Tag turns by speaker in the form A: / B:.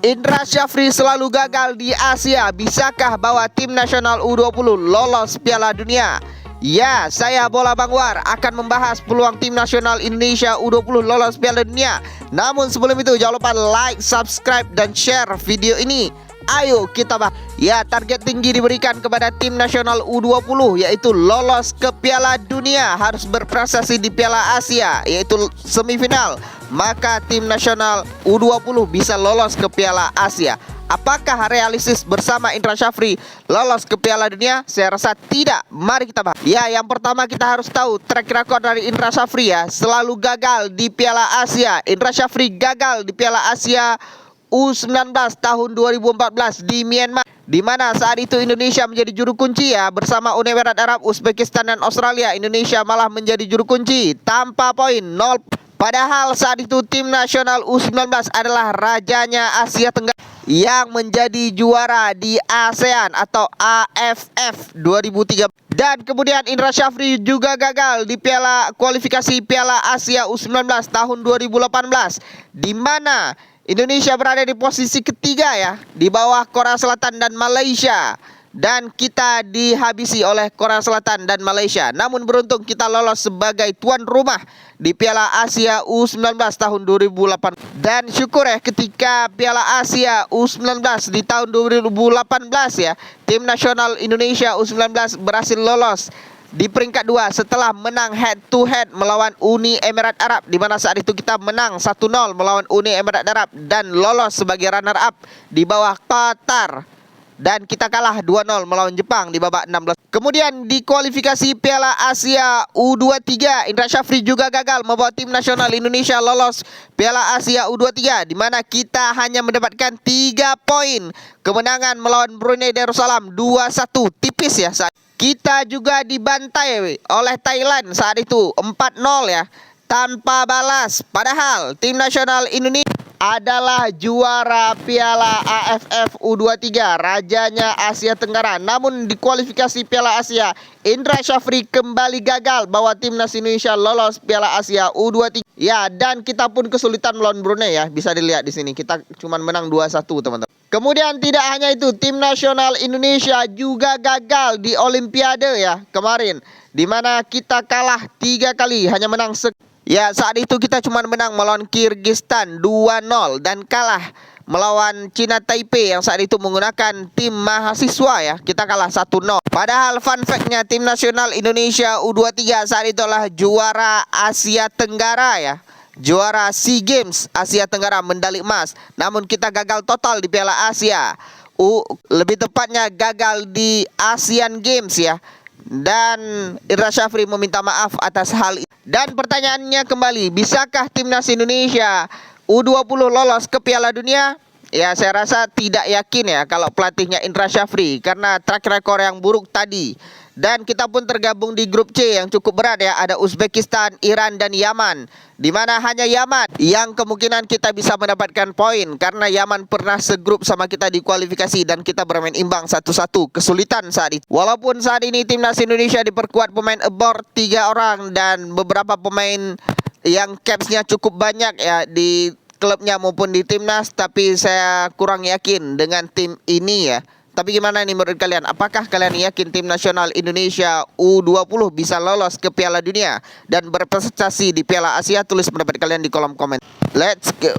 A: Indra Syafri selalu gagal di Asia. Bisakah bawa tim nasional U20 lolos Piala Dunia? Ya, saya Bola Bang War akan membahas peluang tim nasional Indonesia U20 lolos Piala Dunia. Namun sebelum itu jangan lupa like, subscribe, dan share video ini. Ayo kita bahas. Ya, target tinggi diberikan kepada tim nasional U20 yaitu lolos ke Piala Dunia, harus berprestasi di Piala Asia yaitu semifinal. Maka tim nasional U20 bisa lolos ke Piala Asia. Apakah realistis bersama Indra Syafri lolos ke Piala Dunia? Saya rasa tidak. Mari kita bahas. Ya, yang pertama kita harus tahu track record dari Indra Syafri ya, selalu gagal di Piala Asia. Indra Syafri gagal di Piala Asia U19 tahun 2014 di Myanmar, di mana saat itu Indonesia menjadi juru kunci ya, bersama Uni Emirat Arab, Uzbekistan, dan Australia. Indonesia malah menjadi juru kunci tanpa poin, 0. Padahal saat itu tim nasional U19 adalah rajanya Asia Tenggara yang menjadi juara di ASEAN atau AFF 2003. Dan kemudian Indra Syafri juga gagal di kualifikasi Piala Asia U19 tahun 2018, di mana Indonesia berada di posisi ketiga ya, di bawah Korea Selatan dan Malaysia. Dan kita dihabisi oleh Korea Selatan dan Malaysia. Namun beruntung kita lolos sebagai tuan rumah di Piala Asia U19 tahun 2008. Dan syukur ya, ketika Piala Asia U19 di tahun 2018 ya, tim nasional Indonesia U19 berhasil lolos di peringkat 2 setelah menang head to head melawan Uni Emirat Arab, di mana saat itu kita menang 1-0 melawan Uni Emirat Arab dan lolos sebagai runner up di bawah Qatar. Dan kita kalah 2-0 melawan Jepang di babak 16. Kemudian di kualifikasi Piala Asia U23, Indra Syafri juga gagal membawa tim nasional Indonesia lolos Piala Asia U23, di mana kita hanya mendapatkan 3 poin. Kemenangan melawan Brunei Darussalam 2-1, tipis ya. Kita juga dibantai oleh Thailand saat itu 4-0 ya, tanpa balas. Padahal tim nasional Indonesia adalah juara Piala AFF U23, rajanya Asia Tenggara. Namun di kualifikasi Piala Asia, Indra Syafri kembali gagal bawa timnas Indonesia lolos Piala Asia U23. Ya, dan kita pun kesulitan melawan Brunei ya, bisa dilihat di sini. Kita cuma menang 2-1, teman-teman. Kemudian tidak hanya itu, tim nasional Indonesia juga gagal di Olimpiade ya kemarin, di mana kita kalah 3 kali, hanya menang ya, saat itu kita cuma menang melawan Kyrgyzstan 2-0 dan kalah melawan Cina Taipei yang saat itu menggunakan tim mahasiswa ya. Kita kalah 1-0. Padahal fun fact-nya, tim nasional Indonesia U23 saat itu adalah juara Asia Tenggara ya. Juara SEA Games Asia Tenggara, medali emas. Namun kita gagal total di Piala Asia. Lebih tepatnya gagal di Asian Games ya. Dan Indra Syafri meminta maaf atas hal itu. Dan pertanyaannya kembali, bisakah timnas Indonesia U20 lolos ke Piala Dunia? Ya, saya rasa tidak yakin ya kalau pelatihnya Indra Syafri, karena track record yang buruk tadi. Dan kita pun tergabung di grup C yang cukup berat ya, ada Uzbekistan, Iran, dan Yaman, di mana hanya Yaman yang kemungkinan kita bisa mendapatkan poin, karena Yaman pernah segrup sama kita di kualifikasi dan kita bermain imbang 1-1, kesulitan saat itu. Walaupun saat ini timnas Indonesia diperkuat pemain abroad 3 orang dan beberapa pemain yang capsnya cukup banyak ya di klubnya maupun di timnas, tapi saya kurang yakin dengan tim ini ya. Tapi gimana nih menurut kalian? Apakah kalian yakin tim nasional Indonesia U20 bisa lolos ke Piala Dunia dan berprestasi di Piala Asia? Tulis pendapat kalian di kolom komen. Let's go.